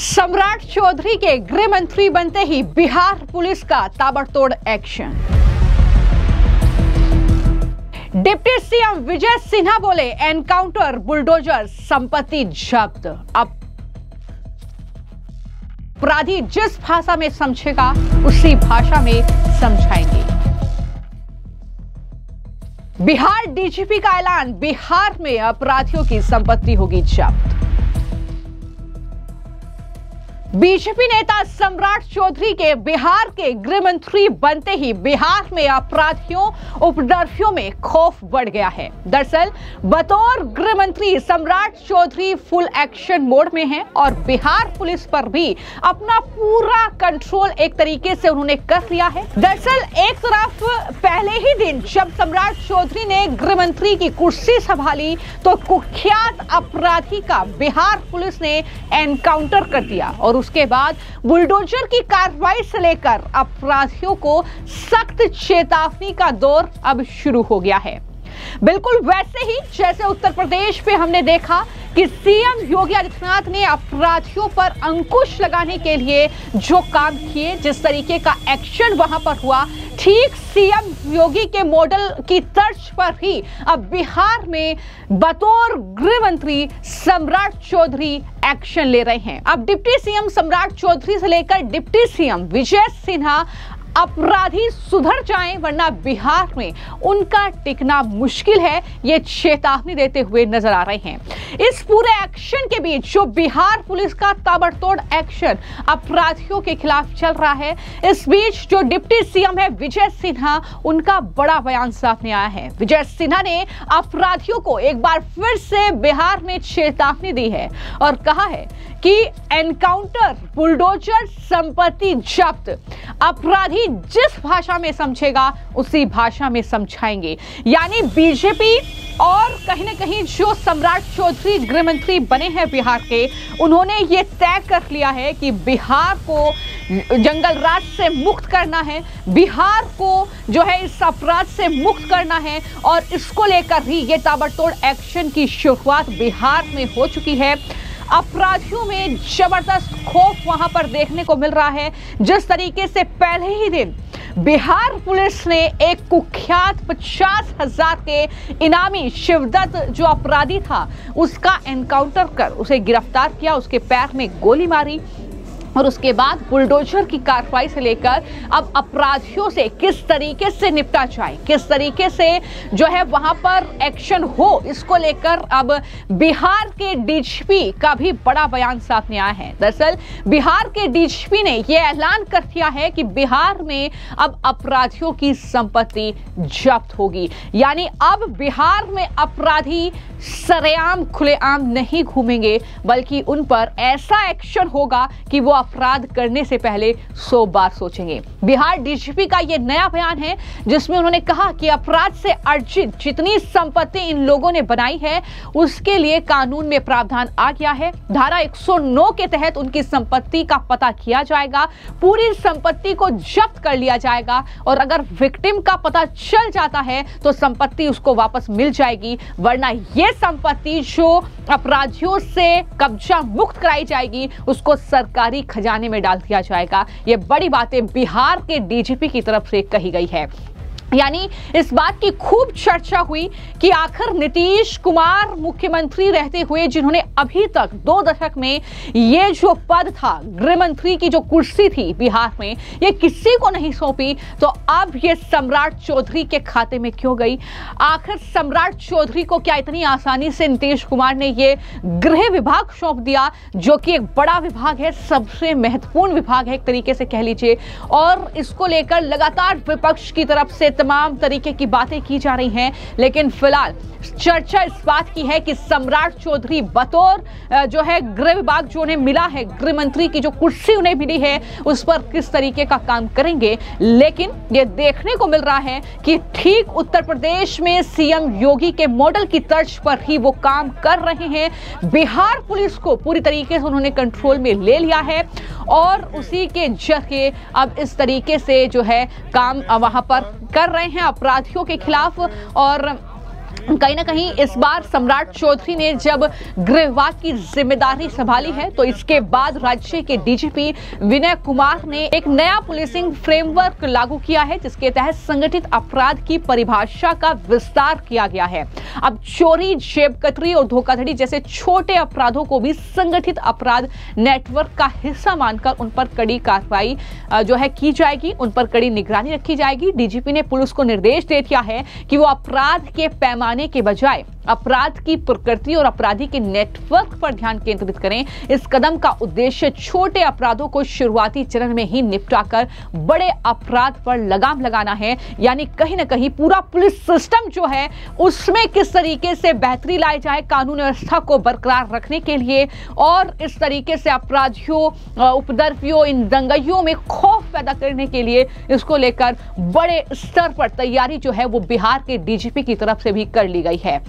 सम्राट चौधरी के गृह मंत्री बनते ही बिहार पुलिस का ताबड़तोड़ action. Deputy CM Vijay Sinha बोले, एनकाउंटर, बुलडोजर, संपत्ति जब्त। अपराधी जिस भाषा में समझेगा उसी भाषा में समझाएंगे। बिहार डीजीपी का ऐलान, बिहार में अपराधियों की संपत्ति होगी जब्त। बीजेपी नेता सम्राट चौधरी के बिहार के गृह मंत्री बनते ही बिहार में अपराधियों उपद्रवियों में खौफ बढ़ गया है। दरअसल बतौर गृह मंत्री सम्राट चौधरी फुल एक्शन मोड में हैं और बिहार पुलिस पर भी अपना पूरा कंट्रोल एक तरीके से उन्होंने कर लिया है। दरअसल एक तरफ पहले ही दिन जब सम्राट चौधरी ने गृह मंत्री की कुर्सी संभाली तो कुख्यात अपराधी का बिहार पुलिस ने एनकाउंटर कर दिया और उसके बाद बुलडोजर की कार्रवाई से लेकर अपराधियों को सख्त चेतावनी का दौर अब शुरू हो गया है। बिल्कुल वैसे ही जैसे उत्तर प्रदेश में हमने देखा कि सीएम योगी आदित्यनाथ ने अपराधियों पर अंकुश लगाने के लिए जो काम किए, जिस तरीके का एक्शन वहां पर हुआ, ठीक सीएम योगी के मॉडल की तर्ज पर ही अब बिहार में बतौर गृह मंत्री सम्राट चौधरी एक्शन ले रहे हैं। अब डिप्टी सीएम सम्राट चौधरी से लेकर डिप्टी सीएम विजय सिन्हा अपराधी सुधर जाएं वरना बिहार में उनका टिकना मुश्किल है, ये चेतावनी देते हुए नजर आ रहे हैं। इस पूरे एक्शन के बीच जो बिहार पुलिस का ताबड़तोड़ एक्शन अपराधियों के खिलाफ चल रहा है, इस बीच जो डिप्टी सीएम है विजय सिन्हा, उनका बड़ा बयान सामने आया है। विजय सिन्हा ने अपराधियों को एक बार फिर से बिहार में चेतावनी दी है और कहा है कि एनकाउंटर, बुलडोजर, संपत्ति जब्त। अपराधी जिस भाषा में समझेगा उसी भाषा में समझाएंगे। यानी बीजेपी और कहीं ना कहीं जो सम्राट चौधरी गृह मंत्री बने हैं बिहार के, उन्होंने ये तय कर लिया है कि बिहार को जंगल राज से मुक्त करना है, बिहार को जो है इस अपराध से मुक्त करना है और इसको लेकर ही ये ताबड़तोड़ एक्शन की शुरुआत बिहार में हो चुकी है। अपराधियों में जबरदस्त खौफ वहां पर देखने को मिल रहा है। जिस तरीके से पहले ही दिन बिहार पुलिस ने एक कुख्यात 50,000 के इनामी शिवदत्त जो अपराधी था उसका एनकाउंटर कर उसे गिरफ्तार किया, उसके पैर में गोली मारी और उसके बाद बुलडोजर की कार्रवाई से लेकर अब अपराधियों से किस तरीके से निपटा जाए, किस तरीके से जो है वहां पर एक्शन हो, इसको लेकर अब बिहार के डीजीपी का भी बड़ा बयान सामने आया है। दरअसल बिहार के डीजीपी ने यह ऐलान कर दिया है कि बिहार में अब अपराधियों की संपत्ति जब्त होगी। यानी अब बिहार में अपराधी सरेआम खुलेआम नहीं घूमेंगे, बल्कि उन पर ऐसा एक्शन होगा कि वो अपराध करने से पहले 100 बार सोचेंगे। बिहार डीजीपी का यह नया बयान है जिसमें उन्होंने कहा कि अपराध से अर्जित जितनी संपत्ति इन लोगों ने बनाई है उसके लिए कानून में प्रावधान आ गया है। धारा 109 के तहत उनकी संपत्ति का पता किया जाएगा, पूरी संपत्ति को जब्त कर लिया जाएगा और अगर विक्टिम का पता चल जाता है तो संपत्ति उसको वापस मिल जाएगी, वरना यह संपत्ति जो अपराधियों से कब्जा मुक्त कराई जाएगी उसको सरकारी खजाने में डाल दिया जाएगा। ये बड़ी बातें बिहार के डीजीपी की तरफ से कही गई है। यानी इस बात की खूब चर्चा हुई कि आखिर नीतीश कुमार मुख्यमंत्री रहते हुए जिन्होंने अभी तक 2 दशक में ये जो पद था, गृह मंत्री की जो कुर्सी थी बिहार में, ये किसी को नहीं सौंपी, तो अब ये सम्राट चौधरी के खाते में क्यों गई? आखिर सम्राट चौधरी को क्या इतनी आसानी से नीतीश कुमार ने ये गृह विभाग सौंप दिया, जो कि एक बड़ा विभाग है, सबसे महत्वपूर्ण विभाग है एक तरीके से कह लीजिए, और इसको लेकर लगातार विपक्ष की तरफ से तमाम तरीके की बातें की जा रही हैं। लेकिन फिलहाल चर्चा इस बात की है कि सम्राट चौधरी बतौर जो है गृह विभाग जो उन्हें मिला है, गृह मंत्री की जो कुर्सी उन्हें मिली है, उस पर किस तरीके का काम करेंगे। लेकिन ये देखने को मिल रहा है कि ठीक उत्तर प्रदेश में सीएम योगी के मॉडल की तर्ज पर ही वो काम कर रहे हैं। बिहार पुलिस को पूरी तरीके से उन्होंने कंट्रोल में ले लिया है और उसी के जरिए अब इस तरीके से जो है काम वहां पर कर रहे हैं अपराधियों के खिलाफ। और कहीं ना कहीं इस बार सम्राट चौधरी ने जब गृह विभाग की जिम्मेदारी संभाली है तो इसके बाद राज्य के डीजीपी विनय कुमार ने एक नया पुलिसिंग फ्रेमवर्क लागू किया है, जिसके तहत संगठित अपराध की परिभाषा का विस्तार किया गया है। अब चोरी, जेबकतरी और धोखाधड़ी जैसे छोटे अपराधों को भी संगठित अपराध नेटवर्क का हिस्सा मानकर उन पर कड़ी कार्रवाई जो है की जाएगी, उन पर कड़ी निगरानी रखी जाएगी। डीजीपी ने पुलिस को निर्देश दे दिया है कि वो अपराध के पैमाने के बजाय अपराध की प्रकृति और अपराधी के नेटवर्क पर ध्यान केंद्रित करें। इस कदम का उद्देश्य छोटे अपराधों को शुरुआती चरण में ही निपटाकर बड़े अपराध पर लगाम लगाना है। यानी कहीं ना कहीं पूरा पुलिस सिस्टम जो है उसमें किस तरीके से बेहतरी लाई जाए कानून व्यवस्था को बरकरार रखने के लिए, और इस तरीके से अपराधियों, उपद्रवियों, इन दंगाइयों में खौफ पैदा करने के लिए इसको लेकर बड़े स्तर पर तैयारी जो है वो बिहार के डीजीपी की तरफ से भी कर ली गई है।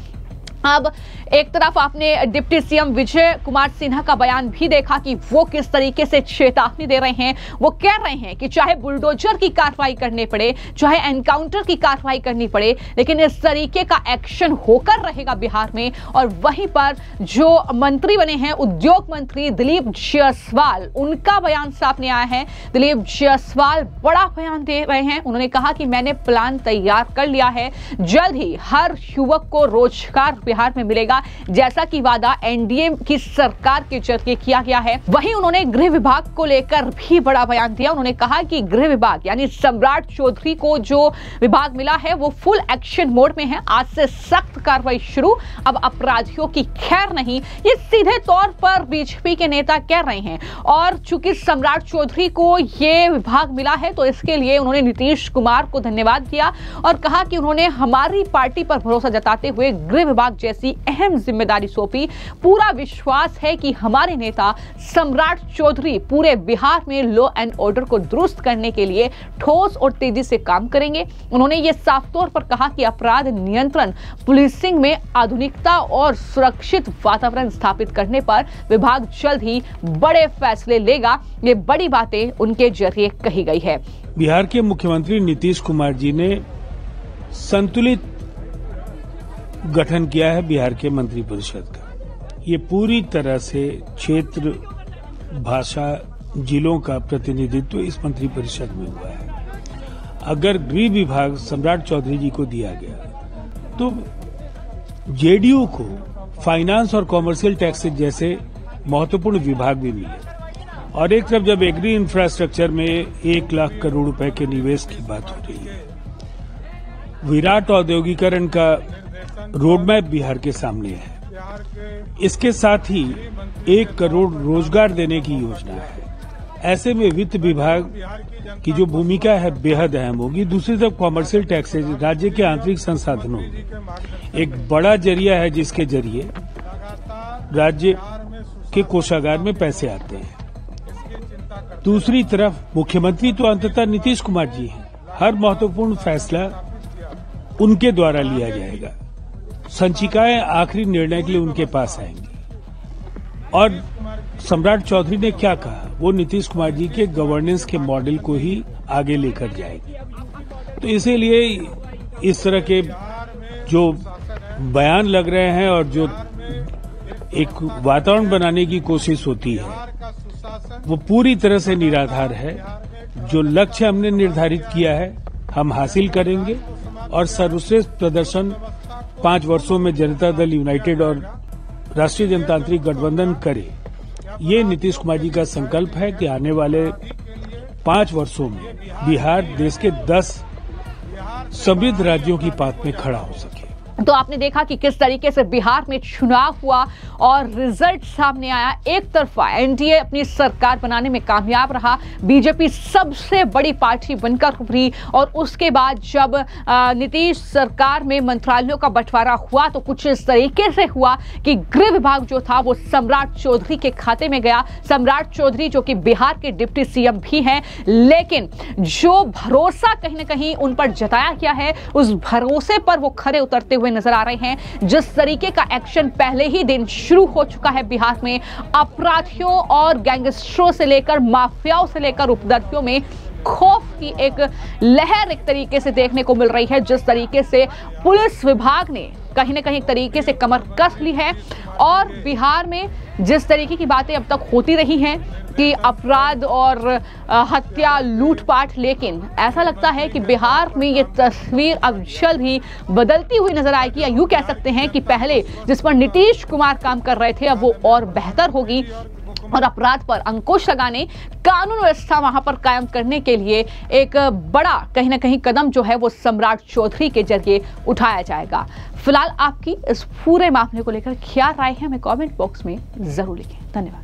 अब एक तरफ आपने डिप्टी सीएम विजय कुमार सिन्हा का बयान भी देखा कि वो किस तरीके से चेतावनी दे रहे हैं। वो कह रहे हैं कि चाहे बुलडोजर की कार्रवाई करनी पड़े, चाहे एनकाउंटर की कार्रवाई करनी पड़े, लेकिन इस तरीके का एक्शन होकर रहेगा बिहार में। और वहीं पर जो मंत्री बने हैं उद्योग मंत्री दिलीप जायसवाल, उनका बयान सामने आया है। दिलीप जायसवाल बड़ा बयान दे रहे हैं। उन्होंने कहा कि मैंने प्लान तैयार कर लिया है, जल्द ही हर युवक को रोजगार बिहार में मिलेगा, जैसा कि वादा एनडीए की सरकार के जरिए किया गया है। वहीं उन्होंने गृह विभाग को लेकर भी बड़ा बयान दिया। उन्होंने कहा कि गृह विभाग यानी सम्राट चौधरी को जो विभाग मिला है वो फुल एक्शन मोड में है। आज से सख्त कार्रवाई शुरू, अब अपराधियों की खैर नहीं, ये सीधे तौर पर बीजेपी के नेता कह रहे हैं। और चूंकि सम्राट चौधरी को ये विभाग मिला है तो इसके लिए उन्होंने नीतीश कुमार को धन्यवाद दिया और कहा कि उन्होंने हमारी पार्टी पर भरोसा जताते हुए गृह विभाग जैसी अहम जिम्मेदारी सौंपी। पूरा विश्वास है कि हमारे नेता सम्राट चौधरी पूरे बिहार में लॉ एंड ऑर्डर को दुरुस्त करने के लिए ठोस और तेजी से काम करेंगे। उन्होंने ये साफ तौर पर कहा कि अपराध नियंत्रण, पुलिसिंग में आधुनिकता और सुरक्षित वातावरण स्थापित करने पर विभाग जल्द ही बड़े फैसले लेगा। ये बड़ी बातें उनके जरिए कही गई है। बिहार के मुख्यमंत्री नीतीश कुमार जी ने संतुलित गठन किया है बिहार के मंत्रिपरिषद का। ये पूरी तरह से क्षेत्र, भाषा, जिलों का प्रतिनिधित्व इस मंत्रिपरिषद में हुआ है। अगर गृह विभाग सम्राट चौधरी जी को दिया गया तो जेडीयू को फाइनेंस और कॉमर्शियल टैक्सेज जैसे महत्वपूर्ण विभाग भी मिले। और एक तरफ जब एग्री इंफ्रास्ट्रक्चर में 1 लाख करोड़ रुपए के निवेश की बात हो रही है, विराट औद्योगिकरण का रोडमैप बिहार के सामने है। इसके साथ ही 1 करोड़ रोजगार देने की योजना है। ऐसे में वित्त विभाग की जो भूमिका है बेहद अहम होगी। दूसरी तरफ कॉमर्शियल टैक्सेज राज्य के आंतरिक संसाधनों एक बड़ा जरिया है जिसके जरिए राज्य के कोषागार में पैसे आते हैं। दूसरी तरफ मुख्यमंत्री तो अंततः नीतीश कुमार जी हैं। हर महत्वपूर्ण फैसला उनके द्वारा लिया जाएगा। संचिकाएं आखिरी निर्णय के लिए उनके पास आएंगी। और सम्राट चौधरी ने क्या कहा, वो नीतीश कुमार जी के गवर्नेंस के मॉडल को ही आगे लेकर जाएगी। तो इसीलिए इस तरह के जो बयान लग रहे हैं और जो एक वातावरण बनाने की कोशिश होती है वो पूरी तरह से निराधार है। जो लक्ष्य हमने निर्धारित किया है हम हासिल करेंगे और सर्वश्रेष्ठ प्रदर्शन 5 वर्षों में जनता दल यूनाइटेड और राष्ट्रीय जनतांत्रिक गठबंधन करे। ये नीतीश कुमार जी का संकल्प है कि आने वाले 5 वर्षों में बिहार देश के 10 समृद्ध राज्यों की पात में खड़ा हो सके। तो आपने देखा कि किस तरीके से बिहार में चुनाव हुआ और रिजल्ट सामने आया। एक तरफा एनडीए अपनी सरकार बनाने में कामयाब रहा, बीजेपी सबसे बड़ी पार्टी बनकर उभरी। और उसके बाद जब नीतीश सरकार में मंत्रालयों का बंटवारा हुआ तो कुछ इस तरीके से हुआ कि गृह विभाग जो था वो सम्राट चौधरी के खाते में गया। सम्राट चौधरी जो कि बिहार के डिप्टी सीएम भी हैं, लेकिन जो भरोसा कहीं ना कहीं उन पर जताया गया है उस भरोसे पर वो खरे उतरते हुए नजर आ रहे हैं। जिस तरीके का एक्शन पहले ही दिन शुरू हो चुका है बिहार में, अपराधियों और गैंगस्टरों से लेकर माफियाओं से लेकर उपद्रवियों में खौफ की एक लहर एक तरीके से देखने को मिल रही है। जिस तरीके से पुलिस विभाग ने कहीं ना कहीं एक तरीके से कमर कस ली है। और बिहार में जिस तरीके की बातें अब तक होती रही हैं कि अपराध और हत्या, लूटपाट, लेकिन ऐसा लगता है कि बिहार में ये तस्वीर अब जल्द ही बदलती हुई नजर आएगी, या यूं कह सकते हैं कि पहले जिस पर नीतीश कुमार काम कर रहे थे अब वो और बेहतर होगी और अपराध पर अंकुश लगाने, कानून व्यवस्था वहां पर कायम करने के लिए एक बड़ा कहीं ना कहीं कदम जो है वो सम्राट चौधरी के जरिए उठाया जाएगा। फिलहाल आपकी इस पूरे मामले को लेकर क्या राय है हमें कमेंट बॉक्स में जरूर लिखें। धन्यवाद।